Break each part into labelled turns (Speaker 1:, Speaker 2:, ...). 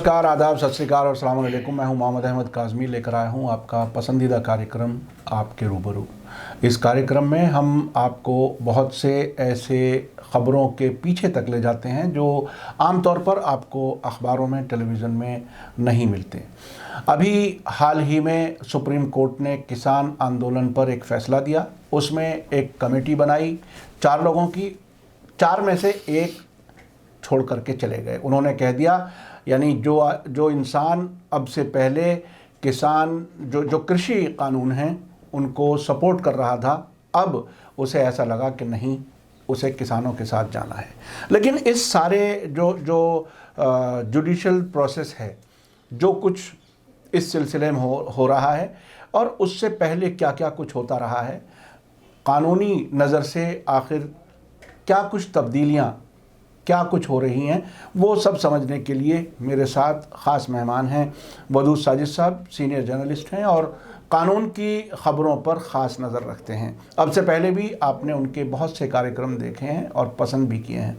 Speaker 1: नमस्कार, आदाब, सत श्री अकाल और अस्सलाम वालेकुम। मैं हूं मोहम्मद अहमद काज़मी, लेकर आया हूं आपका पसंदीदा कार्यक्रम आपके रूबरू। इस कार्यक्रम में हम आपको बहुत से ऐसे ख़बरों के पीछे तक ले जाते हैं जो आमतौर पर आपको अखबारों में, टेलीविज़न में नहीं मिलते। अभी हाल ही में सुप्रीम कोर्ट ने किसान आंदोलन पर एक फ़ैसला दिया। उसमें एक कमेटी बनाई 4 लोगों की, 4 में से एक छोड़ करके चले गए। उन्होंने कह दिया, यानी जो इंसान अब से पहले किसान जो कृषि कानून हैं उनको सपोर्ट कर रहा था, अब उसे ऐसा लगा कि नहीं, उसे किसानों के साथ जाना है। लेकिन इस सारे जो जुडिशल प्रोसेस है, जो कुछ इस सिलसिले में हो रहा है और उससे पहले क्या क्या कुछ होता रहा है, कानूनी नज़र से आखिर क्या कुछ तब्दीलियाँ, क्या कुछ हो रही हैं, वो सब समझने के लिए मेरे साथ ख़ास मेहमान हैं। वदूद साजिद साहब सीनियर जर्नलिस्ट हैं और कानून की ख़बरों पर ख़ास नज़र रखते हैं। अब से पहले भी आपने उनके बहुत से कार्यक्रम देखे हैं और पसंद भी किए हैं।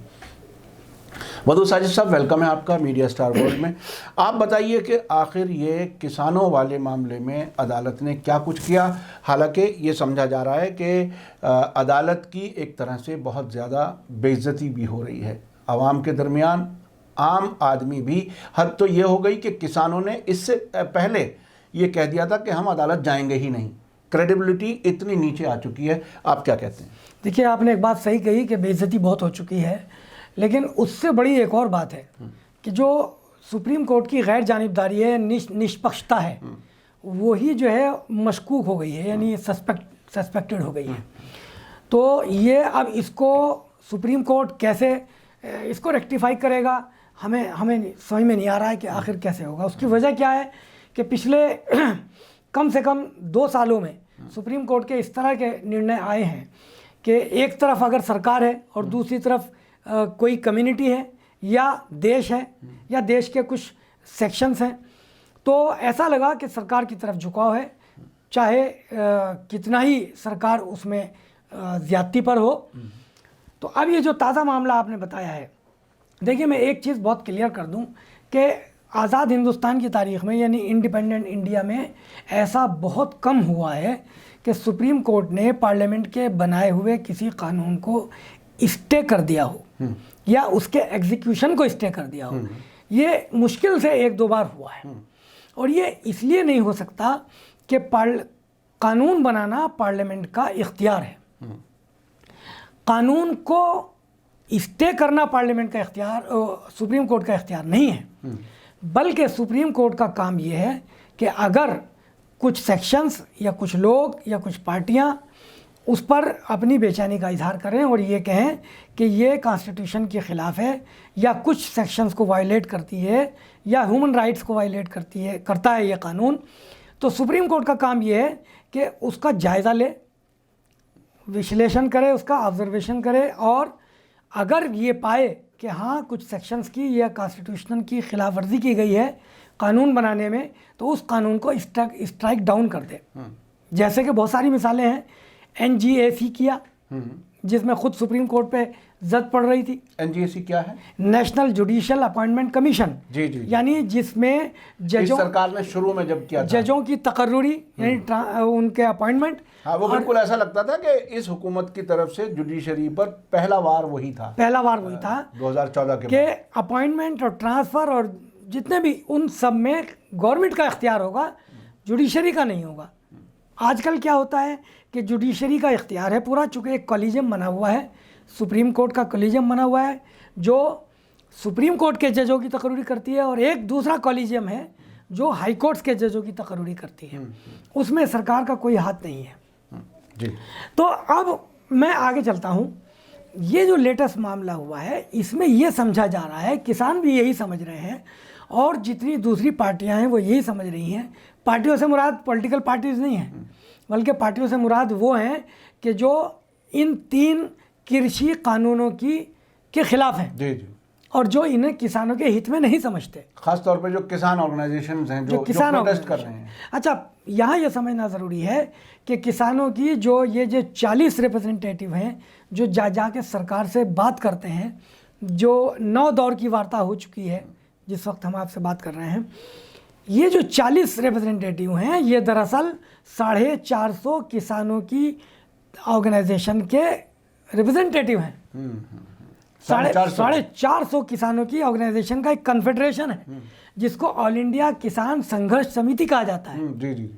Speaker 1: वदूद साजिद साहब, वेलकम है आपका मीडिया स्टार वर्ल्ड में। आप बताइए कि आखिर ये किसानों वाले मामले में अदालत ने क्या कुछ किया। हालांकि ये समझा जा रहा है कि अदालत की एक तरह से बहुत ज़्यादा बेइज्जती भी हो रही है आवाम के दरमियान। आम आदमी भी, हद तो ये हो गई कि किसानों ने इससे पहले ये कह दिया था कि हम अदालत जाएंगे ही नहीं। क्रेडिबिलिटी इतनी नीचे आ चुकी है, आप क्या कहते हैं?
Speaker 2: देखिए, आपने एक बात सही कही कि बेइज्जती बहुत हो चुकी है, लेकिन उससे बड़ी एक और बात है कि जो सुप्रीम कोर्ट की गैर जानिबदारी है, निष्पक्षता है, वही जो है मशकूक हो गई है, यानी सस्पेक्टेड हो गई है। तो ये अब इसको सुप्रीम कोर्ट कैसे इसको रेक्टिफाई करेगा, हमें समझ में नहीं आ रहा है कि आखिर कैसे होगा। उसकी वजह क्या है कि पिछले कम से कम 2 सालों में सुप्रीम कोर्ट के इस तरह के निर्णय आए हैं कि एक तरफ अगर सरकार है और दूसरी तरफ कोई कम्युनिटी है या देश है या देश के कुछ सेक्शंस हैं, तो ऐसा लगा कि सरकार की तरफ झुकाव है, चाहे कितना ही सरकार उसमें ज़्यादती पर हो। तो अब ये जो ताज़ा मामला आपने बताया है, देखिए मैं एक चीज़ बहुत क्लियर कर दूं कि आज़ाद हिंदुस्तान की तारीख़ में, यानी इंडिपेंडेंट इंडिया में, ऐसा बहुत कम हुआ है कि सुप्रीम कोर्ट ने पार्लियामेंट के बनाए हुए किसी कानून को स्टे कर दिया हो या उसके एग्जीक्यूशन को स्टे कर दिया हो। ये मुश्किल से 1-2 बार हुआ है और ये इसलिए नहीं हो सकता कि कानून बनाना पार्लियामेंट का इख्तियार है। कानून को स्टे करना पार्लियामेंट का इख्तियार, सुप्रीम कोर्ट का इख्तियार नहीं है, बल्कि सुप्रीम कोर्ट का काम ये है कि अगर कुछ सेक्शंस या कुछ लोग या कुछ पार्टियां उस पर अपनी बेचैनी का इजहार करें और ये कहें कि ये कॉन्स्टिट्यूशन के ख़िलाफ़ है या कुछ सेक्शंस को वायलेट करती है या ह्यूमन राइट्स को वायलेट करता है ये कानून, तो सुप्रीम कोर्ट का काम ये है कि उसका जायज़ा ले, विश्लेषण करे, उसका ऑब्जर्वेशन करे और अगर ये पाए कि हाँ कुछ सेक्शंस की या कॉन्स्टिट्यूशन की खिलाफ वर्जी की गई है कानून बनाने में, तो उस कानून को स्ट्राइक डाउन कर दे। जैसे कि बहुत सारी मिसालें हैं, NGAC किया, जिसमें खुद सुप्रीम कोर्ट पे जद पड़ रही थी।
Speaker 1: NGAC क्या है? National
Speaker 2: judicial appointment commission.
Speaker 1: जी।
Speaker 2: यानी जिसमें जजों,
Speaker 1: सरकार ने शुरू में जब किया था,
Speaker 2: जजों की तकर्रुरी यानी उनके अपॉइंटमेंट।
Speaker 1: हाँ, वो बिल्कुल ऐसा लगता था कि इस हुकूमत की तरफ से जुडिशरी पर पहला वार वही था 2014 के
Speaker 2: अपॉइंटमेंट और ट्रांसफ़र और जितने भी, उन सब में गवर्नमेंट का इख्तियार होगा, जुडिशरी का नहीं होगा। आजकल क्या होता है कि जुडिशरी का इख्तियार है पूरा, चूँकि एक कॉलेजियम बना हुआ है, सुप्रीम कोर्ट का कॉलेजियम बना हुआ है जो सुप्रीम कोर्ट के जजों की तकर्रुरी करती है और एक दूसरा कॉलेजियम है जो हाई कोर्ट्स के जजों की तकर्रुरी करती है। उसमें सरकार का कोई हाथ नहीं है
Speaker 1: जी।
Speaker 2: तो अब मैं आगे चलता हूँ। ये जो लेटेस्ट मामला हुआ है, इसमें ये समझा जा रहा है, किसान भी यही समझ रहे हैं और जितनी दूसरी पार्टियां हैं वो यही समझ रही हैं। पार्टियों से मुराद पॉलिटिकल पार्टीज़ नहीं हैं, बल्कि पार्टियों से मुराद वो हैं कि जो इन 3 कृषि कानूनों के खिलाफ हैं
Speaker 1: जी
Speaker 2: और जो इन्हें किसानों के हित में नहीं समझते,
Speaker 1: खास तौर पे जो किसान ऑर्गेनाइजेशंस हैं जो प्रोटेस्ट कर रहे हैं।
Speaker 2: अच्छा, यहाँ ये समझना ज़रूरी है कि किसानों की जो 40 रिप्रेजेंटेटिव हैं जो जा के सरकार से बात करते हैं, जो 9 दौर की वार्ता हो चुकी है जिस वक्त हम आपसे बात कर रहे हैं, ये जो 40 रिप्रेजेंटेटिव हैं ये दरअसल 450 किसानों की ऑर्गेनाइजेशन के रिप्रेजेंटेटिव हैं। 450 किसानों की ऑर्गेनाइजेशन का एक कन्फेडरेशन है जिसको ऑल इंडिया किसान संघर्ष समिति कहा जाता है।
Speaker 1: जी जी।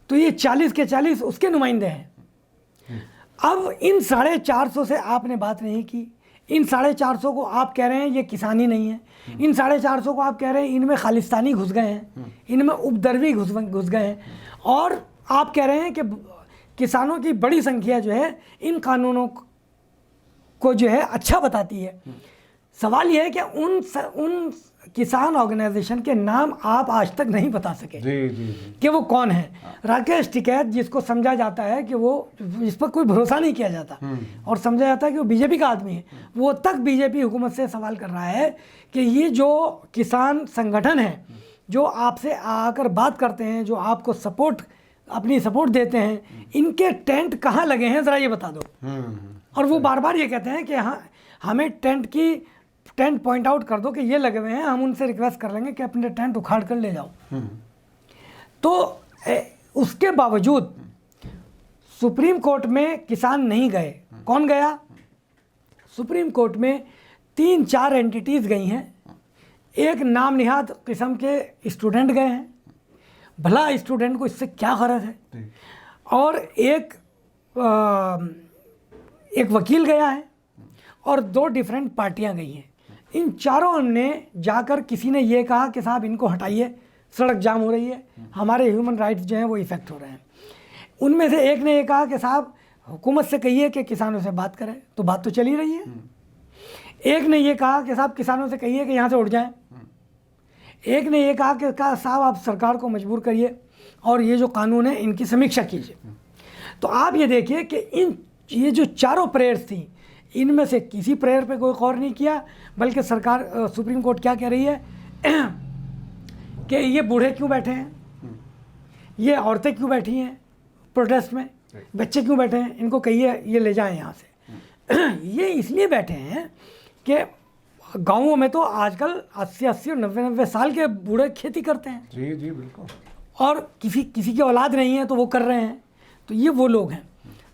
Speaker 2: तो ये 40 के 40 उसके नुमाइंदे हैं। अब इन 450 से आपने बात नहीं की, इन 450 को आप कह रहे हैं ये किसान ही नहीं है, इन 450 को आप कह रहे हैं इनमें खालिस्तानी घुस गए हैं, इनमें उपद्रवी घुस गए हैं, और आप कह रहे हैं कि किसानों की बड़ी संख्या जो है इन कानूनों को जो है अच्छा बताती है। सवाल यह है कि उन किसान ऑर्गेनाइजेशन के नाम आप आज तक नहीं बता सके
Speaker 1: जी जी जी।
Speaker 2: कि वो कौन है। राकेश टिकैत, जिसको समझा जाता है कि वो, जिस पर कोई भरोसा नहीं किया जाता और समझा जाता है कि वो बीजेपी का आदमी है, वो तक बीजेपी हुकूमत से सवाल कर रहा है कि ये जो किसान संगठन है जो आपसे आकर बात करते हैं, जो आपको अपनी सपोर्ट देते हैं, इनके टेंट कहाँ लगे हैं ज़रा ये बता दो। और वो बार बार ये कहते हैं कि हाँ, हमें टेंट पॉइंट आउट कर दो कि ये लगे हुए हैं, हम उनसे रिक्वेस्ट कर लेंगे कि अपने टेंट उखाड़ कर ले जाओ। तो उसके बावजूद सुप्रीम कोर्ट में किसान नहीं गए। कौन गया? सुप्रीम कोर्ट में 3-4 एंटिटीज़ गई हैं। एक नाम निहाद किस्म के स्टूडेंट गए हैं, भला स्टूडेंट को इससे क्या गरज है, और एक वकील गया है, और 2 डिफरेंट पार्टियां गई हैं। इन चारों ने जाकर किसी ने ये कहा कि साहब इनको हटाइए, सड़क जाम हो रही है, हमारे ह्यूमन राइट्स जो हैं वो इफ़ेक्ट हो रहे हैं। उनमें से एक ने ये कहा कि साहब हुकूमत से कहिए कि किसानों से बात करें, तो बात तो चली रही है। एक ने ये कहा कि साहब किसानों से कहिए कि यहाँ से उठ जाएं। एक ने ये कहा कि साहब आप सरकार को मजबूर करिए और ये जो कानून है इनकी समीक्षा कीजिए। तो आप ये देखिए कि ये जो चारों प्रेयर्स थी, इनमें से किसी प्रेयर पे कोई गौर नहीं किया, बल्कि सरकार, सुप्रीम कोर्ट क्या कह रही है कि ये बूढ़े क्यों बैठे हैं, ये औरतें क्यों बैठी हैं प्रोटेस्ट में, बच्चे क्यों बैठे हैं, इनको कहिए ये ले जाएं यहाँ से। ये इसलिए बैठे हैं कि गाँवों में तो आजकल 80-80 और 90-90 साल के बूढ़े खेती करते हैं।
Speaker 1: जी जी बिल्कुल। और
Speaker 2: किसी की औलाद नहीं है तो वो कर रहे हैं। तो ये वो लोग हैं।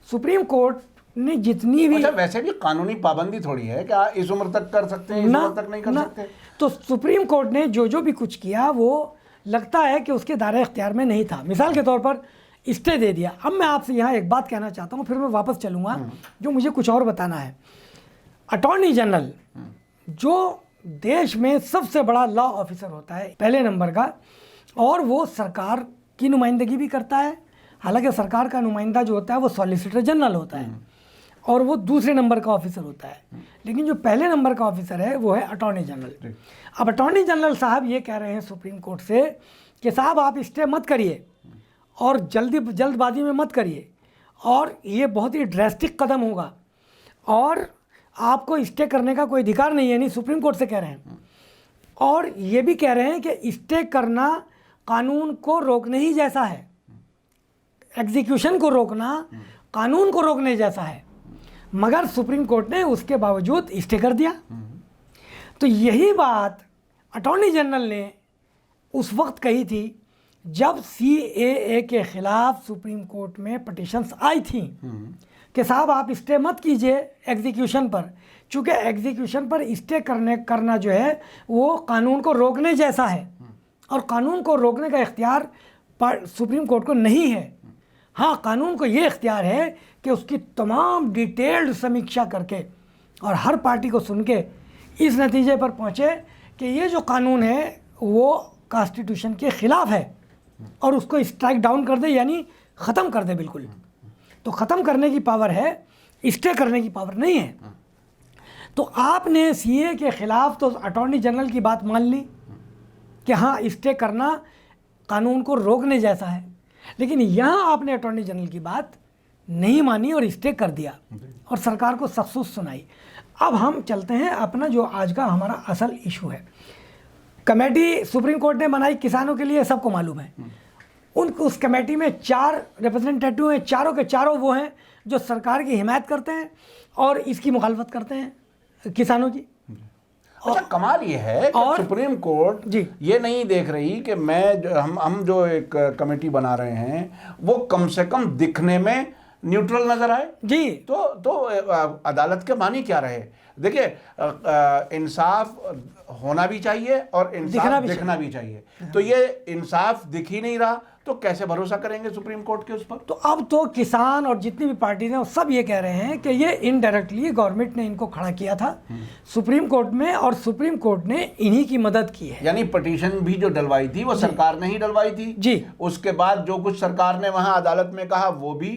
Speaker 2: सुप्रीम कोर्ट ने जितनी भी,
Speaker 1: अच्छा वैसे भी कानूनी पाबंदी थोड़ी है क्या, इस उम्र तक कर सकते हैं, इस उम्र तक नहीं कर सकते।
Speaker 2: तो सुप्रीम कोर्ट ने जो भी कुछ किया वो लगता है कि उसके दायरे इख्तियार में नहीं था। मिसाल के तौर पर स्टे दे दिया। अब मैं आपसे यहाँ एक बात कहना चाहता हूँ, फिर मैं वापस चलूँगा, जो मुझे कुछ और बताना है। अटॉर्नी जनरल जो देश में सबसे बड़ा लॉ ऑफिसर होता है, पहले नंबर का, और वो सरकार की नुमाइंदगी भी करता है। हालांकि सरकार का नुमाइंदा जो होता है वो सॉलिसिटर जनरल होता है और वो दूसरे नंबर का ऑफिसर होता है, लेकिन जो पहले नंबर का ऑफिसर है वो है अटॉर्नी जनरल। अब अटॉर्नी जनरल साहब ये कह रहे हैं सुप्रीम कोर्ट से कि साहब आप स्टे मत करिए और जल्दबाजी में मत करिए, और ये बहुत ही ड्रेस्टिक कदम होगा और आपको स्टे करने का कोई अधिकार नहीं है। नहीं, सुप्रीम कोर्ट से कह रहे हैं। और ये भी कह रहे हैं कि स्टे करना कानून को रोकने ही जैसा है, एग्जीक्यूशन को रोकना कानून को रोकने जैसा है। मगर सुप्रीम कोर्ट ने उसके बावजूद स्टे कर दिया। तो यही बात अटॉर्नी जनरल ने उस वक्त कही थी जब CAA के ख़िलाफ़ सुप्रीम कोर्ट में पटिशन्स आई थी कि साहब आप स्टे मत कीजिए एग्जीक्यूशन पर, चूँकि एग्जीक्यूशन पर स्टे करना जो है वो कानून को रोकने जैसा है और कानून को रोकने का इख्तियार सुप्रीम कोर्ट को नहीं है। हाँ, कानून को ये इख्तियार है कि उसकी तमाम डिटेल्ड समीक्षा करके और हर पार्टी को सुन के इस नतीजे पर पहुँचे कि ये जो कानून है वो कॉन्स्टिट्यूशन के ख़िलाफ़ है और उसको स्ट्राइक डाउन कर दे, यानी ख़त्म कर दे बिल्कुल। तो ख़त्म करने की पावर है, स्टे करने की पावर नहीं है। तो आपने CAA के ख़िलाफ़ तो अटॉर्नी जनरल की बात मान ली कि हाँ स्टे करना कानून को रोकने जैसा है, लेकिन यहाँ आपने अटॉर्नी जनरल की बात नहीं मानी और स्टे कर दिया और सरकार को सख्त सुनाई। अब हम चलते हैं अपना जो आज का हमारा असल इशू है। कमेटी सुप्रीम कोर्ट ने बनाई किसानों के लिए, सबको मालूम है। उस कमेटी में 4 रिप्रेजेंटेटिव हैं, चारों के चारों वो हैं जो सरकार की हिमायत करते हैं और इसकी मुखालफत करते हैं किसानों की।
Speaker 1: अच्छा, कमाल ये है कि सुप्रीम कोर्ट
Speaker 2: जी
Speaker 1: ये नहीं देख रही कि हम जो एक कमेटी बना रहे हैं वो कम से कम दिखने में न्यूट्रल नजर आए
Speaker 2: जी।
Speaker 1: तो अदालत के मानी क्या रहे? देखिए, इंसाफ होना भी चाहिए और इंसाफ दिखना भी चाहिए। तो ये इंसाफ दिख ही नहीं रहा, तो कैसे भरोसा करेंगे सुप्रीम कोर्ट के उस पर?
Speaker 2: तो अब तो किसान और जितनी भी पार्टी हैं वो सब ये कह रहे हैं कि ये इनडायरेक्टली गवर्नमेंट ने इनको खड़ा किया था सुप्रीम कोर्ट में, और सुप्रीम कोर्ट ने इन्हीं की मदद की है।
Speaker 1: यानी पिटीशन भी जो डलवाई थी वो सरकार ने ही डलवाई थी
Speaker 2: जी।
Speaker 1: उसके बाद जो कुछ सरकार ने वहां अदालत में कहा वो भी,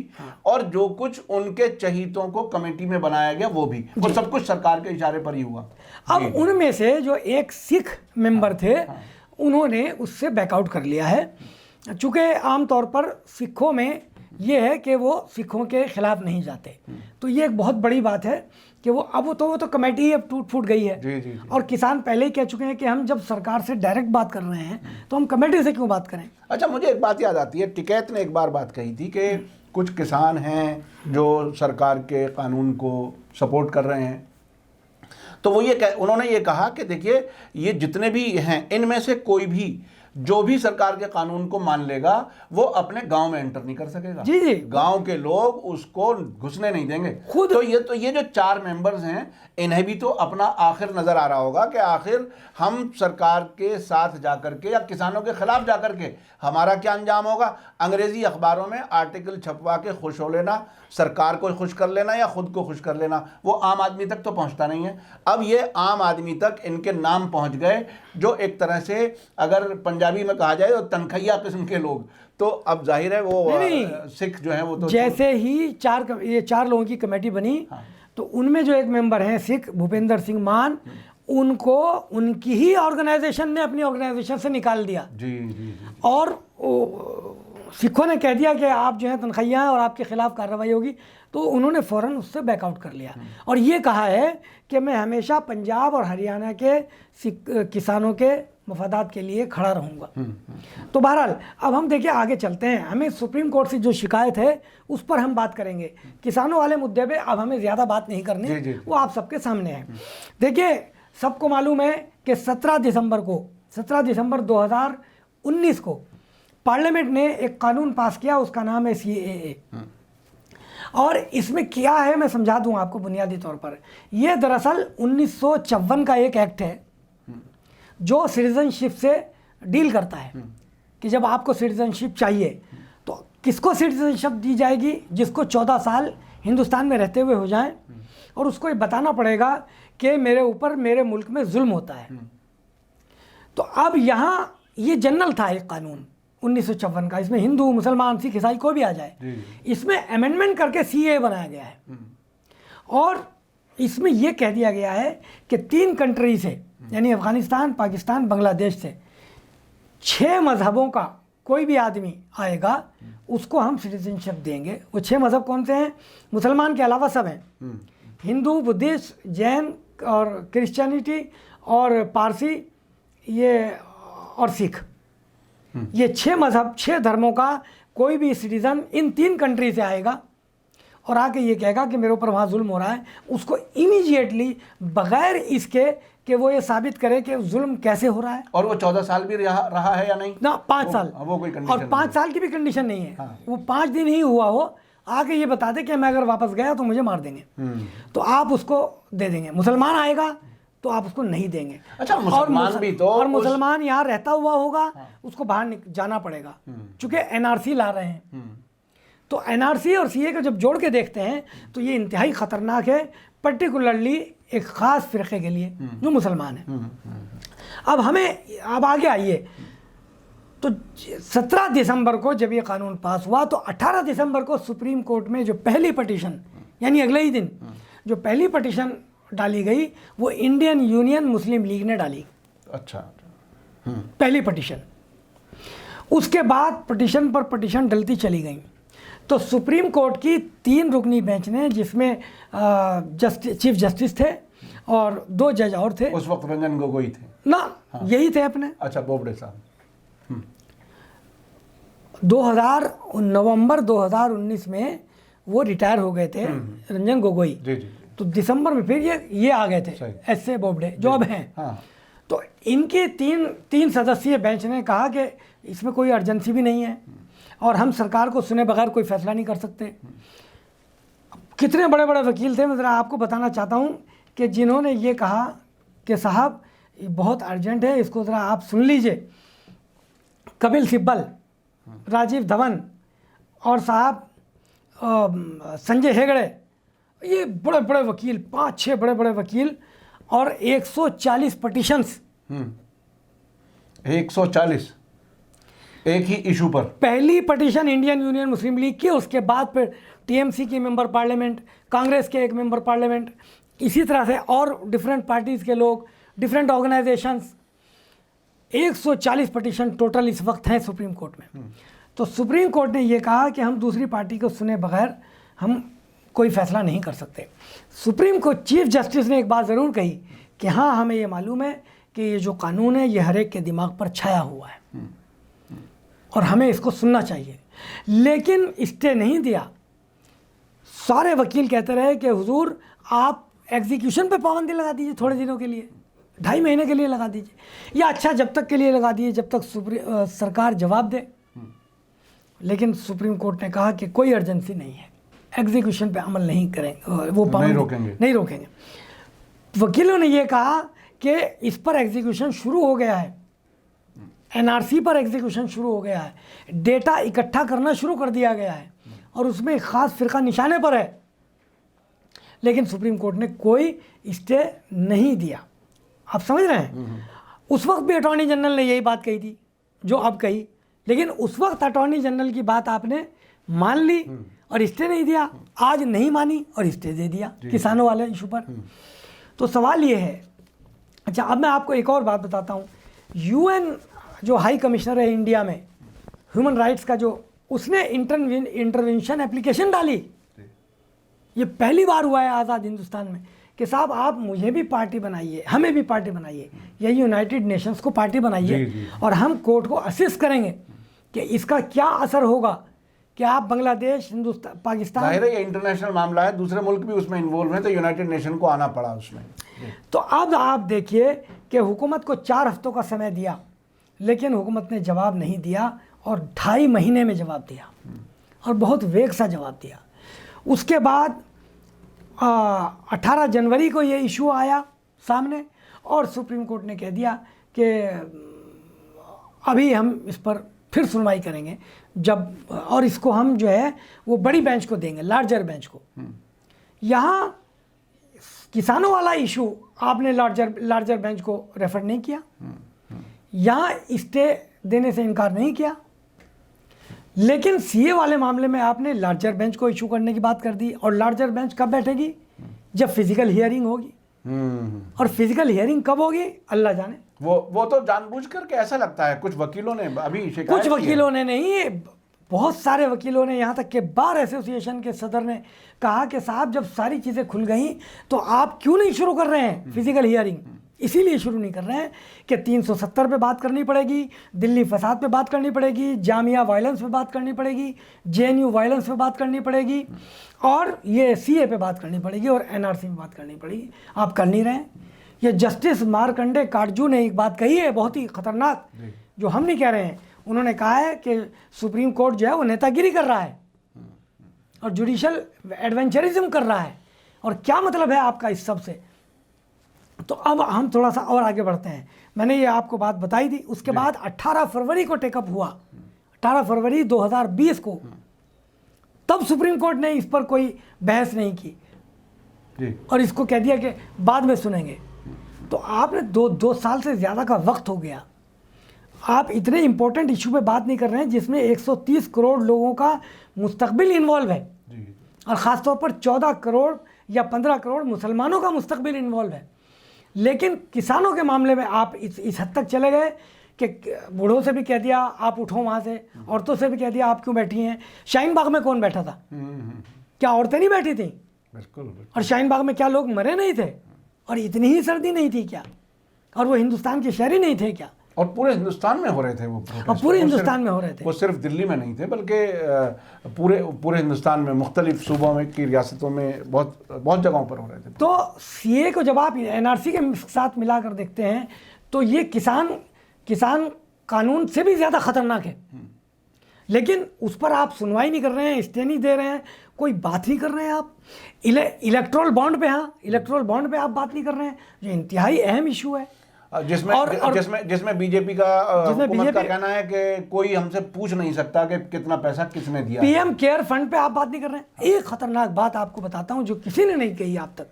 Speaker 1: और जो कुछ उनके चहीतों को कमेटी में बनाया गया वो भी, वो सब कुछ सरकार के इशारे पर ही हुआ।
Speaker 2: अब उनमें से जो एक सिख मेंबर थे उन्होंने उससे बैकआउट कर लिया है, चूँकि आमतौर पर सिखों में ये है कि वो सिखों के खिलाफ नहीं जाते। तो ये एक बहुत बड़ी बात है कि वो तो कमेटी अब टूट फूट गई है।
Speaker 1: जी।
Speaker 2: और किसान पहले ही कह चुके हैं कि हम जब सरकार से डायरेक्ट बात कर रहे हैं तो हम कमेटी से क्यों बात करें।
Speaker 1: अच्छा, मुझे एक बात याद आती है, टिकैत ने एक बार बात कही थी कि कुछ किसान हैं जो सरकार के कानून को सपोर्ट कर रहे हैं, तो उन्होंने ये कहा कि देखिए, ये जितने भी हैं इनमें से कोई भी जो भी सरकार के कानून को मान लेगा वो अपने गांव में एंटर नहीं कर सकेगा।
Speaker 2: जी।
Speaker 1: गांव के लोग उसको घुसने नहीं देंगे
Speaker 2: खुद।
Speaker 1: तो ये जो 4 मेंबर्स हैं इन्हें भी तो अपना आखिर नजर आ रहा होगा कि आखिर हम सरकार के साथ जाकर के या किसानों के खिलाफ जाकर के हमारा क्या अंजाम होगा। अंग्रेजी अखबारों में आर्टिकल छपवा के खुश हो लेना, सरकार को खुश कर लेना या खुद को खुश कर लेना, वो आम आदमी तक तो पहुंचता नहीं है। अब ये आम आदमी तक इनके नाम पहुंच गए, जो एक तरह से अगर पंजाबी में कहा जाए तो तनखैया किस्म के लोग। तो अब जाहिर है वो सिख जो है वो तो
Speaker 2: जैसे ही ये 4 लोगों की कमेटी बनी, तो उनमें जो एक मेंबर हैं सिख भूपेंद्र सिंह मान, उनको उनकी ही ऑर्गेनाइजेशन ने अपनी ऑर्गेनाइजेशन से निकाल दिया।
Speaker 1: जी।
Speaker 2: और सिखों ने कह दिया कि आप जो है तनख्वाहियाँ हैं और आपके खिलाफ कार्रवाई होगी, तो उन्होंने फ़ौरन उससे बैकआउट कर लिया और ये कहा है कि मैं हमेशा पंजाब और हरियाणा के किसानों के मफादात के लिए खड़ा रहूँगा। तो बहरहाल अब हम देखिए आगे चलते हैं, हमें सुप्रीम कोर्ट से जो शिकायत है उस पर हम बात करेंगे। किसानों वाले मुद्दे पे अब हमें ज़्यादा बात नहीं करनी, वो आप सबके सामने है। देखिए, सबको मालूम है कि 17 दिसंबर 2019 को पार्लियामेंट ने एक कानून पास किया, उसका नाम है CAA। और इसमें क्या है मैं समझा दूं आपको बुनियादी तौर पर। यह दरअसल 1954 का एक एक्ट है जो सिटीजनशिप से डील करता है कि जब आपको सिटीजनशिप चाहिए तो किसको सिटीजनशिप दी जाएगी, जिसको 14 साल हिंदुस्तान में रहते हुए हो जाएं और उसको ये बताना पड़ेगा कि मेरे ऊपर मेरे मुल्क में जुल्म होता है। तो अब यहाँ ये जनरल था एक कानून 1954 का, इसमें हिंदू मुसलमान सिख ईसाई कोई भी आ जाए, इसमें अमेंडमेंट करके CAA बनाया गया है। और इसमें यह कह दिया गया है कि 3 कंट्री से यानी अफ़गानिस्तान, पाकिस्तान, बांग्लादेश से 6 मज़हबों का कोई भी आदमी आएगा उसको हम सिटीजनशिप देंगे। वो 6 मज़हब कौन से हैं? मुसलमान के अलावा सब हैं, हिंदू, बुद्धिस्ट, जैन और क्रिश्चियनिटी और पारसी ये और सिख, ये 6 मज़हब 6 धर्मों का कोई भी सिटीज़न इन 3 कंट्री से आएगा और आके ये कहेगा कि मेरे ऊपर वहाँ जुल्म हो रहा है, उसको इमीडिएटली बग़ैर इसके कि वो ये साबित करे कि जुल्म कैसे हो रहा है।
Speaker 1: और वो 14 साल भी रहा है या नहीं
Speaker 2: ना, 5 साल
Speaker 1: वो कोई कंडीशन,
Speaker 2: और 5 साल की भी कंडीशन नहीं है। वो 5 दिन ही हुआ हो, आके ये बता दे कि मैं अगर वापस गया तो मुझे मार देंगे, तो आप उसको दे देंगे। मुसलमान आएगा तो आप उसको नहीं देंगे।
Speaker 1: अच्छा, मुसलमान भी तो
Speaker 2: और मुसलमान यहाँ रहता हुआ होगा, उसको बाहर जाना पड़ेगा, चूँकि NRC ला रहे हैं। तो NRC और CAA को जब जोड़ के देखते हैं तो ये इंतहाई ख़तरनाक है, पर्टिकुलरली एक ख़ास फ़िरक़े के लिए जो मुसलमान है। अब आगे आइए, तो 17 दिसंबर को जब ये कानून पास हुआ तो 18 दिसंबर को सुप्रीम कोर्ट में जो पहली पटिशन, यानी अगले ही दिन जो पहली पटिशन डाली गई वो इंडियन यूनियन मुस्लिम लीग ने डाली।
Speaker 1: अच्छा।
Speaker 2: पहली पटिशन, उसके बाद पटिशन पर पटिशन डलती चली गई। तो सुप्रीम कोर्ट की 3 रुकनी बेंच ने, जिसमें चीफ जस्टिस थे और 2 जज और थे।
Speaker 1: उस वक्त रंजन गोगोई थे
Speaker 2: ना? यही थे अपने।
Speaker 1: अच्छा, बोबडे साहब।
Speaker 2: नवंबर 2019 में वो रिटायर हो गए थे, रंजन गोगोई।
Speaker 1: जी।
Speaker 2: तो दिसंबर में फिर ये आ गए थे
Speaker 1: सही।
Speaker 2: एस.ए. बोबडे जो अब हैं।
Speaker 1: हाँ
Speaker 2: तो इनके तीन सदस्यीय बेंच ने कहा कि इसमें कोई अर्जेंसी भी नहीं है और हम सरकार को सुने बगैर कोई फैसला नहीं कर सकते। कितने बड़े बड़े वकील थे, मैं ज़रा आपको बताना चाहता हूँ कि जिन्होंने ये कहा कि साहब ये बहुत अर्जेंट है, इसको ज़रा आप सुन लीजिए। कपिल सिब्बल, राजीव धवन और साहब संजय हेगड़े, ये बड़े बड़े वकील, 5-6 बड़े बड़े वकील और 140 पटिशन्स।
Speaker 1: 140 एक ही इशू पर।
Speaker 2: पहली पटिशन इंडियन यूनियन मुस्लिम लीग की, उसके बाद फिर टीएमसी की मेंबर पार्लियामेंट, कांग्रेस के एक मेंबर पार्लियामेंट, इसी तरह से और डिफरेंट पार्टीज़ के लोग, डिफरेंट ऑर्गेनाइजेशंस। 140 पटिशन टोटल इस वक्त हैं सुप्रीम कोर्ट में। तो सुप्रीम कोर्ट ने ये कहा कि हम दूसरी पार्टी को सुने बगैर हम कोई फैसला नहीं कर सकते। सुप्रीम कोर्ट चीफ जस्टिस ने एक बात ज़रूर कही कि हाँ, हमें ये मालूम है कि ये जो कानून है ये हर एक के दिमाग पर छाया हुआ है और हमें इसको सुनना चाहिए, लेकिन स्टे नहीं दिया। सारे वकील कहते रहे कि हुजूर आप एग्जीक्यूशन पे पाबंदी लगा दीजिए थोड़े दिनों के लिए, 2.5 महीने के लिए लगा दीजिए, या अच्छा जब तक के लिए लगा दीजिए जब तक सरकार जवाब दे। लेकिन सुप्रीम कोर्ट ने कहा कि कोई अर्जेंसी नहीं है, एग्जीक्यूशन पे अमल नहीं करेंगे, वो पाबंदी नहीं रोकेंगे। वकीलों ने ये कहा कि इस पर एग्जीक्यूशन शुरू हो गया है, एनआरसी पर एग्जीक्यूशन शुरू हो गया है, डेटा इकट्ठा करना शुरू कर दिया गया है और उसमें एक ख़ास फ़िरका निशाने पर है, लेकिन सुप्रीम कोर्ट ने कोई स्टे नहीं दिया। आप समझ रहे हैं? उस वक्त भी अटॉर्नी जनरल ने यही बात कही थी जो अब कही, लेकिन उस वक्त अटॉर्नी जनरल की बात आपने मान ली और स्टे नहीं दिया। आज नहीं मानी और स्टे दे दिया किसानों वाले इशू पर। तो सवाल ये है, अच्छा अब मैं आपको एक और बात बताता हूँ। यूएन जो हाई कमिश्नर है इंडिया में ह्यूमन राइट्स का, जो उसने इंटरवेंशन एप्लीकेशन डाली, ये पहली बार हुआ है आज़ाद हिंदुस्तान में कि साहब आप मुझे भी पार्टी बनाइए, हमें भी पार्टी बनाइए, या यूनाइटेड नेशंस को पार्टी बनाइए और हम कोर्ट को असिस्ट करेंगे कि इसका क्या असर होगा कि आप बांग्लादेश, हिंदुस्तान, पाकिस्तान,
Speaker 1: जाहिर है ये इंटरनेशनल मामला है, दूसरे मुल्क भी उसमें इन्वॉल्व हैं, तो यूनाइटेड नेशन को आना पड़ा उसमें।
Speaker 2: तो अब आप देखिए कि हुकूमत को 4 हफ्तों का समय दिया, लेकिन हुकूमत ने जवाब नहीं दिया और 2.5 महीने में जवाब दिया और बहुत वेग सा जवाब दिया। उसके बाद 18 जनवरी को ये इशू आया सामने और सुप्रीम कोर्ट ने कह दिया कि अभी हम इस पर फिर सुनवाई करेंगे जब, और इसको हम जो है वो बड़ी बेंच को देंगे, लार्जर बेंच को। यहाँ किसानों वाला इशू आपने लार्जर बेंच को रेफर नहीं किया, यहाँ स्टे देने से इनकार नहीं किया, लेकिन सीए वाले मामले में आपने लार्जर बेंच को इशू करने की बात कर दी। और लार्जर बेंच कब बैठेगी? जब फिजिकल हियरिंग होगी। और फिजिकल हियरिंग कब होगी अल्लाह जाने।
Speaker 1: वो तो जानबूझ करके ऐसा लगता है कुछ वकीलों ने अभी शिकायत
Speaker 2: कुछ वकीलों ने नहीं, बहुत सारे वकीलों ने, यहाँ तक कि बार एसोसिएशन के सदर ने कहा कि साहब जब सारी चीज़ें खुल गई तो आप क्यों नहीं शुरू कर रहे हैं फिजिकल हियरिंग? इसीलिए शुरू नहीं कर रहे हैं कि 370 पे बात करनी पड़ेगी, दिल्ली फसाद पे बात करनी पड़ेगी, जामिया वायलेंस पे बात करनी पड़ेगी, जेएनयू वायलेंस पे बात करनी पड़ेगी और ये सीए पे बात करनी पड़ेगी और एनआरसी पे बात करनी पड़ेगी। आप कर नहीं रहे हैं। ये जस्टिस मार्कंडे काटजू ने एक बात कही है बहुत ही ख़तरनाक, जो हम नहीं कह रहे हैं। उन्होंने कहा है कि सुप्रीम कोर्ट जो है वो नेतागिरी कर रहा है और जुडिशल एडवेंचरिज्म कर रहा है। और क्या मतलब है आपका इस सब से? तो अब हम थोड़ा सा और आगे बढ़ते हैं। मैंने ये आपको बात बताई थी। उसके बाद 18 फरवरी को टेकअप हुआ, 18 फरवरी 2020 को। तब सुप्रीम कोर्ट ने इस पर कोई बहस नहीं की और इसको कह दिया कि बाद में सुनेंगे। तो आपने दो साल से ज़्यादा का वक्त हो गया, आप इतने इम्पोर्टेंट इशू पे बात नहीं कर रहे हैं जिसमें 130 करोड़ लोगों का मुस्तकबिल इन्वॉल्व है और ख़ासतौर पर 14 करोड़ या 15 करोड़ मुसलमानों का मुस्तकबिल इन्वॉल्व है। लेकिन किसानों के मामले में आप इस हद तक चले गए कि बूढ़ों से भी कह दिया आप उठो वहाँ से, औरतों से भी कह दिया आप क्यों बैठी हैं। शाहीन बाग में कौन बैठा था? क्या औरतें नहीं बैठी थी?
Speaker 1: बिल्कुल।
Speaker 2: और शाहीन बाग में क्या लोग मरे नहीं थे? और इतनी ही सर्दी नहीं थी क्या? और वो हिंदुस्तान के शहरी नहीं थे क्या?
Speaker 1: और पूरे हिंदुस्तान में हो रहे थे वो प्रोटेस्ट।
Speaker 2: और पूरे हिंदुस्तान में हो रहे थे।
Speaker 1: वो सिर्फ दिल्ली में नहीं थे, बल्कि पूरे हिंदुस्तान में मुख्तलिफ सूबों में की रियासतों में बहुत जगहों पर हो रहे थे।
Speaker 2: तो सीए को जब आप एनआरसी के साथ मिलाकर देखते हैं तो ये किसान कानून से भी ज़्यादा खतरनाक है, लेकिन उस पर आप सुनवाई नहीं कर रहे हैं, स्टे नहीं दे रहे हैं, कोई बात नहीं कर रहे हैं आप। इलेक्ट्रोल बॉन्ड पे, हाँ, इलेक्ट्रोल बॉन्ड पे आप बात नहीं कर रहे हैं, जो इंतहाई अहम इशू है।
Speaker 1: जिसमें बीजेपी का हुकूमत का कहना है कि कोई हमसे पूछ नहीं सकता कि कितना पैसा किसने दिया।
Speaker 2: पीएम केयर फंड पे आप बात नहीं कर रहे हैं। एक खतरनाक बात आपको बताता हूं जो किसी ने नहीं कही आप तक,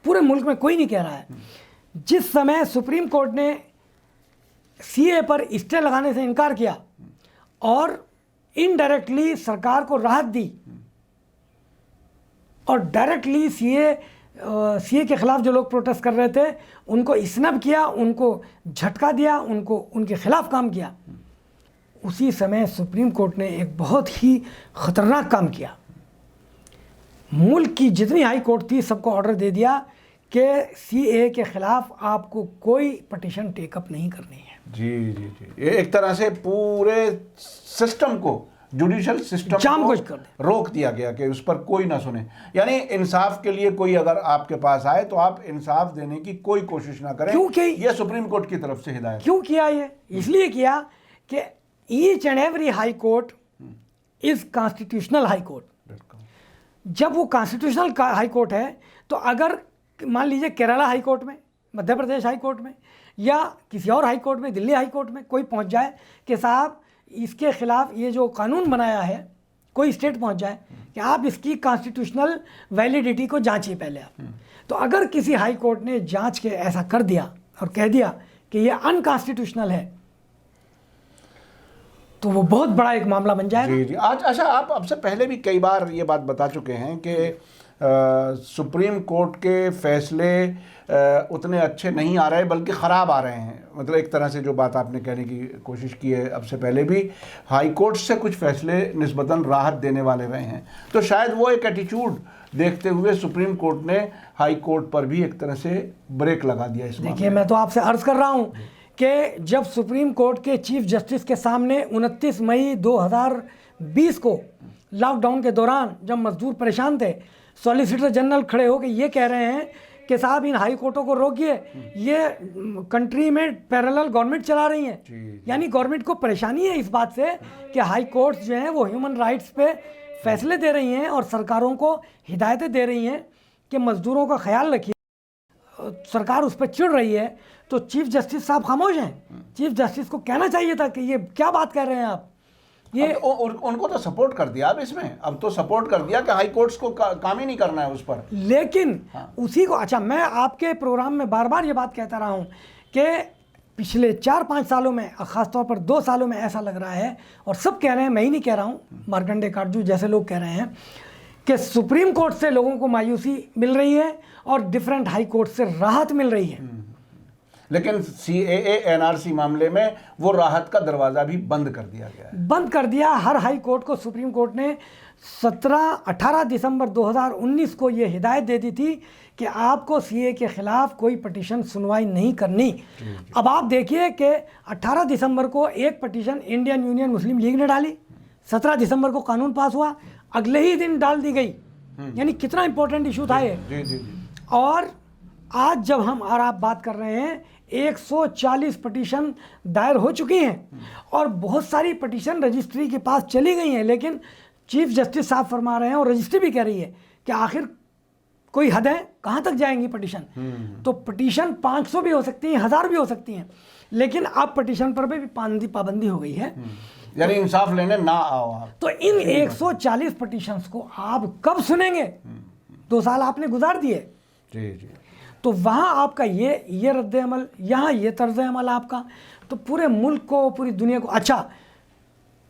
Speaker 2: पूरे मुल्क में कोई नहीं कह रहा है। जिस समय सुप्रीम कोर्ट ने सीए पर स्टे लगाने से इनकार किया और इनडायरेक्टली सरकार को राहत दी और डायरेक्टली सीए के खिलाफ जो लोग प्रोटेस्ट कर रहे थे उनको स्नब किया, उनको झटका दिया, उनको उनके खिलाफ काम किया, उसी समय सुप्रीम कोर्ट ने एक बहुत ही ख़तरनाक काम किया। मुल्क की जितनी हाई कोर्ट थी सबको ऑर्डर दे दिया कि सीए के खिलाफ आपको कोई पटिशन टेकअप नहीं करनी है।
Speaker 1: जी जी जी, ये एक तरह से पूरे सिस्टम को, जुडिशल सिस्टम को रोक दिया गया कि उस पर कोई ना सुने। यानी इंसाफ के लिए कोई अगर आपके पास आए तो आप इंसाफ देने की कोई कोशिश ना करें,
Speaker 2: क्योंकि
Speaker 1: ये सुप्रीम कोर्ट की तरफ से हिदायत।
Speaker 2: क्यों किया ये? इसलिए किया कि each and every high court is constitutional high court. जब वो कॉन्स्टिट्यूशनल हाई कोर्ट है तो अगर मान लीजिए केरला हाई कोर्ट में, मध्य प्रदेश हाई कोर्ट में या किसी और हाई कोर्ट में, दिल्ली हाई कोर्ट में कोई पहुंच जाए कि साहब इसके खिलाफ ये जो कानून बनाया है, कोई स्टेट पहुंच जाए कि आप इसकी कॉन्स्टिट्यूशनल वैलिडिटी को जांचिए पहले आप, तो अगर किसी हाई कोर्ट ने जांच के ऐसा कर दिया और कह दिया कि ये अनकॉन्स्टिट्यूशनल है तो वो बहुत बड़ा एक मामला बन जाएगा।
Speaker 1: जी जी। आज अच्छा, आप अब से पहले भी कई बार ये बात बता चुके हैं कि सुप्रीम कोर्ट के फैसले उतने अच्छे नहीं आ रहे बल्कि ख़राब आ रहे हैं। मतलब एक तरह से जो बात आपने कहने की कोशिश की है अब से पहले भी, हाई कोर्ट से कुछ फैसले निस्बतन राहत देने वाले रहे हैं, तो शायद वो एक एटीट्यूड देखते हुए सुप्रीम कोर्ट ने हाई कोर्ट पर भी एक तरह से ब्रेक लगा दिया इस मामले में।
Speaker 2: देखिए, मैं तो आपसे अर्ज़ कर रहा हूँ कि जब सुप्रीम कोर्ट के चीफ जस्टिस के सामने 29 मई 2020 को लॉकडाउन के दौरान जब मजदूर परेशान थे, सॉलिसिटर जनरल खड़े होकर ये कह रहे हैं कि साहब इन हाई कोर्टों को रोकिए, ये कंट्री में पैरेलल गवर्नमेंट चला रही हैं। यानी गवर्नमेंट को परेशानी है इस बात से कि हाई कोर्ट्स जो हैं वो ह्यूमन राइट्स पे फैसले दे रही हैं और सरकारों को हिदायतें दे रही हैं कि मज़दूरों का ख्याल रखिए। सरकार उस पर चिढ़ रही है तो चीफ जस्टिस साहब खामोश हैं। चीफ जस्टिस को कहना चाहिए था कि ये क्या बात कर रहे हैं आप। ये
Speaker 1: उनको तो सपोर्ट कर दिया अब इसमें, अब तो सपोर्ट कर दिया कि हाई कोर्ट्स को काम ही नहीं करना है उस पर।
Speaker 2: लेकिन उसी को, अच्छा, मैं आपके प्रोग्राम में बार बार ये बात कहता रहा हूँ कि पिछले 4-5 सालों में, ख़ासतौर पर 2 सालों में ऐसा लग रहा है, और सब कह रहे हैं, मैं ही नहीं कह रहा हूँ, मार्कंडे काटजू जैसे लोग कह रहे हैं कि सुप्रीम कोर्ट से लोगों को मायूसी मिल रही है और डिफरेंट हाई कोर्ट से राहत मिल रही है।
Speaker 1: लेकिन सीएए एनआरसी मामले में वो राहत का दरवाज़ा भी बंद कर दिया गया है।
Speaker 2: बंद कर दिया। हर हाई कोर्ट को सुप्रीम कोर्ट ने 18 दिसंबर 2019 को ये हिदायत दे दी थी कि आपको सीए के ख़िलाफ़ कोई पटिशन सुनवाई नहीं करनी। अब आप देखिए कि 18 दिसंबर को एक पटिशन इंडियन यूनियन मुस्लिम लीग ने डाली, 17 दिसंबर को कानून पास हुआ, अगले ही दिन डाल दी गई। यानी कितना इंपॉर्टेंट इशू था ये। और आज जब हम और आप बात कर रहे हैं, 140 पटिशन दायर हो चुकी हैं और बहुत सारी पटिशन रजिस्ट्री के पास चली गई हैं, लेकिन चीफ जस्टिस साहब फरमा रहे हैं और रजिस्ट्री भी कह रही है कि आखिर कोई हद है, कहाँ तक जाएंगी पटिशन। तो पटिशन 500 भी हो सकती हैं, 1000 भी हो सकती हैं, लेकिन अब पटिशन पर भी पाबंदी हो गई है।
Speaker 1: यानी इंसाफ लेने ना आओ आप।
Speaker 2: तो इन 140 पटिशन्स को आप कब सुनेंगे? 2 साल आपने गुजार दिए।
Speaker 1: जी जी।
Speaker 2: तो वहाँ आपका ये रद्द अमल, यहाँ ये तर्ज अमल आपका, तो पूरे मुल्क को, पूरी दुनिया को। अच्छा,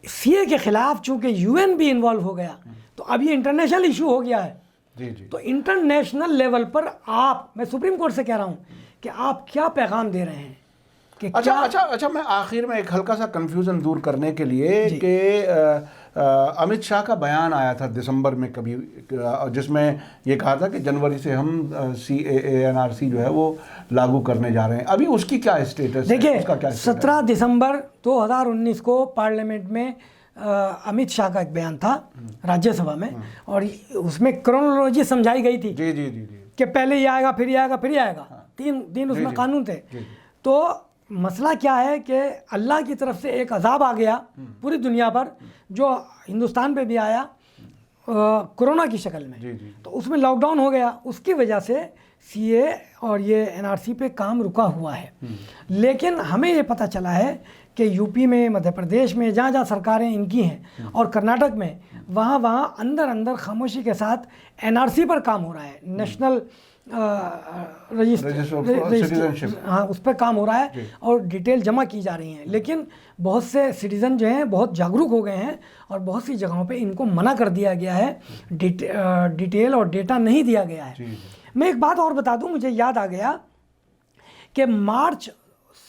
Speaker 2: सीए के ख़िलाफ़ चूँकि यूएन भी इन्वॉल्व हो गया तो अब ये इंटरनेशनल इशू हो गया है।
Speaker 1: जी जी।
Speaker 2: तो इंटरनेशनल लेवल पर आप, मैं सुप्रीम कोर्ट से कह रहा हूँ कि आप क्या पैगाम दे रहे हैं कि
Speaker 1: अच्छा, मैं आखिर में एक हल्का सा कंफ्यूजन दूर करने के लिए कि अमित शाह का बयान आया था दिसंबर में कभी, जिसमें ये कहा था कि जनवरी से हम CAA NRC जो है वो लागू करने जा रहे हैं। अभी उसकी क्या स्टेटस है?
Speaker 2: देखिए,
Speaker 1: उसका क्या स्टेटस
Speaker 2: 17 दिसंबर 2019 को पार्लियामेंट में अमित शाह का एक बयान था राज्यसभा में, और उसमें क्रोनोलॉजी समझाई गई थी
Speaker 1: जी जी जी जी
Speaker 2: कि पहले ये आएगा, फिर ये आएगा, फिर ये आएगा। 3 दिन उसमें कानून थे। तो मसला क्या है कि अल्लाह की तरफ से एक अजाब आ गया पूरी दुनिया पर, जो हिंदुस्तान पे भी आया कोरोना की शक्ल में। तो उसमें लॉकडाउन हो गया, उसकी वजह से CAA और ये NRC पे काम रुका हुआ है। लेकिन हमें ये पता चला है कि यूपी में, मध्य प्रदेश में, जहाँ जहाँ सरकारें इनकी हैं, और कर्नाटक में, वहाँ अंदर अंदर खामोशी के साथ NRC पर काम हो रहा है, नेशनल रजिस्टर, हाँ, उस पर काम हो रहा है और डिटेल जमा की जा रही हैं। लेकिन बहुत से सिटीज़न जो हैं बहुत जागरूक हो गए हैं, और बहुत सी जगहों पे इनको मना कर दिया गया है, डिटेल और डेटा नहीं दिया गया है। मैं एक बात और बता दूं, मुझे याद आ गया कि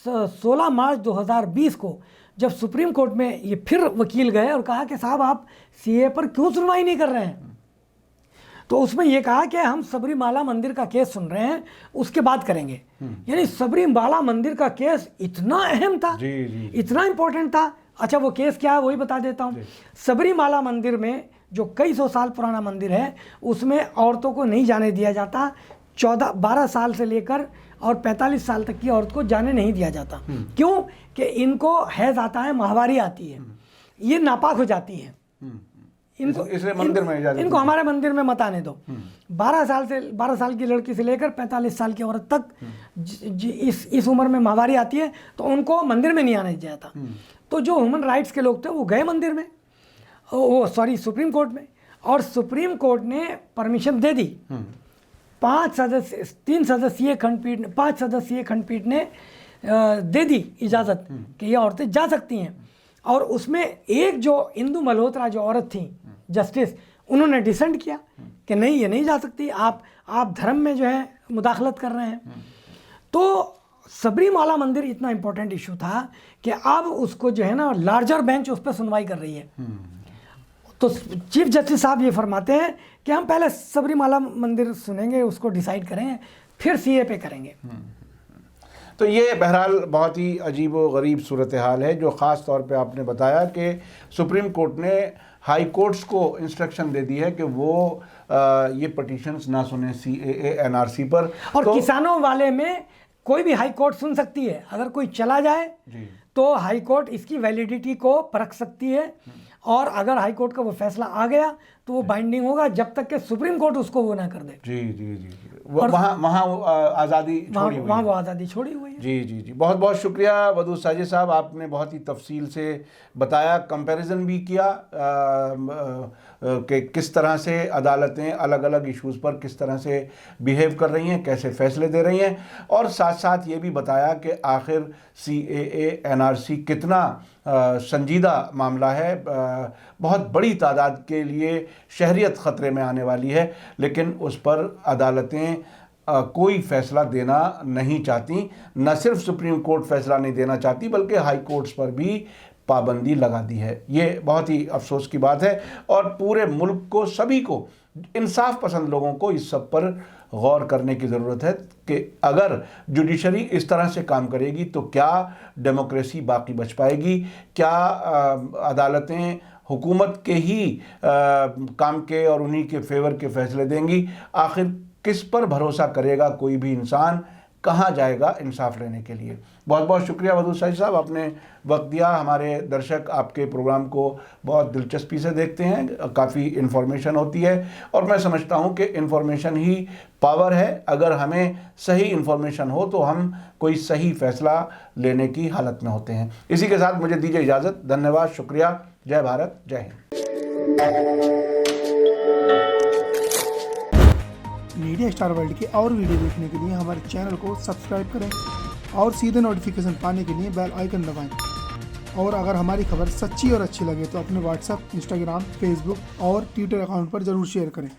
Speaker 2: 16 मार्च 2020 को जब सुप्रीम कोर्ट में ये फिर वकील गए और कहा कि साहब आप CAA पर क्यों सुनवाई नहीं कर रहे हैं, तो उसमें ये कहा कि हम सबरीमाला मंदिर का केस सुन रहे हैं, उसके बाद करेंगे। यानी सबरीमाला मंदिर का केस इतना अहम था, इतना इंपॉर्टेंट था। अच्छा, वो केस क्या है वही बता देता हूँ। सबरीमाला मंदिर में, जो कई सौ साल पुराना मंदिर है, उसमें औरतों को नहीं जाने दिया जाता। 12 साल से लेकर और 45 साल तक की औरत को जाने नहीं दिया जाता। क्यों? कि इनको हैज आता है, माहवारी आती है, ये नापाक हो जाती है,
Speaker 1: इसलिए मंदिर में
Speaker 2: इनको हमारे मंदिर में मत आने दो। 12 साल की लड़की से लेकर 45 साल की औरत तक इस उम्र में माहवारी आती है, तो उनको मंदिर में नहीं आने दिया जाता। तो जो ह्यूमन राइट्स के लोग थे वो गए मंदिर में, सुप्रीम कोर्ट में, और सुप्रीम कोर्ट ने परमिशन दे दी। 5 सदस्यीय खंडपीठ ने दे दी इजाज़त कि ये औरतें जा सकती हैं। और उसमें एक जो इंदु मल्होत्रा जो औरत थी जस्टिस, उन्होंने डिसेंट किया कि नहीं, ये नहीं जा सकती, आप धर्म में जो है मुदाखलत कर रहे हैं। तो सबरीमाला मंदिर इतना इंपॉर्टेंट इशू था कि अब उसको जो है ना लार्जर बेंच उस पर सुनवाई कर रही है। तो चीफ जस्टिस साहब ये फरमाते हैं कि हम पहले सबरीमाला मंदिर सुनेंगे, उसको डिसाइड करेंगे, फिर CAA पे करेंगे।
Speaker 1: तो ये बहरहाल बहुत ही अजीब व गरीब सूरत हाल है, जो ख़ास तौर पे आपने बताया कि सुप्रीम कोर्ट ने हाई कोर्ट्स को इंस्ट्रक्शन दे दी है कि वो ये पटिशन्स ना सुने CAA NRC पर।
Speaker 2: और तो किसानों वाले में कोई भी हाई कोर्ट सुन सकती है, अगर कोई चला जाए तो हाई कोर्ट इसकी वैलिडिटी को परख सकती है, और अगर हाई कोर्ट का वो फैसला आ गया तो वो बाइंडिंग होगा जब तक कि सुप्रीम कोर्ट उसको वो ना कर दे।
Speaker 1: जी वहाँ आज़ादी छोड़ी हुई,
Speaker 2: वहाँ वो आज़ादी छोड़ी हुई है।
Speaker 1: जी बहुत बहुत शुक्रिया वदूद साजिद साहब, आपने बहुत ही तफसील से बताया, कंपैरिजन भी किया कि किस तरह से अदालतें अलग अलग इश्यूज़ पर किस तरह से बिहेव कर रही हैं, कैसे फ़ैसले दे रही हैं, और साथ साथ ये भी बताया कि आखिर CAA NRC कितना संजीदा मामला है। बहुत बड़ी तादाद के लिए शहरियत ख़तरे में आने वाली है, लेकिन उस पर अदालतें कोई फ़ैसला देना नहीं चाहती। न सिर्फ सुप्रीम कोर्ट फ़ैसला नहीं देना चाहती, बल्कि हाई कोर्ट्स पर भी पाबंदी लगा दी है। ये बहुत ही अफसोस की बात है, और पूरे मुल्क को, सभी को, इंसाफ पसंद लोगों को इस सब पर गौर करने की ज़रूरत है कि अगर जुडिशरी इस तरह से काम करेगी तो क्या डेमोक्रेसी बाकी बच पाएगी, क्या अदालतें हुकूमत के ही काम के और उन्हीं के फेवर के फ़ैसले देंगी। आखिर किस पर भरोसा करेगा कोई भी इंसान, कहाँ जाएगा इंसाफ लेने के लिए। बहुत बहुत शुक्रिया वदूद साजिद साहब, आपने वक्त दिया। हमारे दर्शक आपके प्रोग्राम को बहुत दिलचस्पी से देखते हैं, काफ़ी इन्फॉर्मेशन होती है, और मैं समझता हूँ कि इन्फॉर्मेशन ही पावर है। अगर हमें सही इन्फॉर्मेशन हो तो हम कोई सही फ़ैसला लेने की हालत में होते हैं। इसी के साथ मुझे दीजिए इजाज़त। धन्यवाद, शुक्रिया। जय भारत, जय हिंद।
Speaker 3: मीडिया स्टार वर्ल्ड के और वीडियो देखने के लिए हमारे चैनल को सब्सक्राइब करें और सीधे नोटिफिकेशन पाने के लिए बेल आइकन दबाएं। और अगर हमारी खबर सच्ची और अच्छी लगे तो अपने व्हाट्सएप, इंस्टाग्राम, फेसबुक और ट्विटर अकाउंट पर ज़रूर शेयर करें।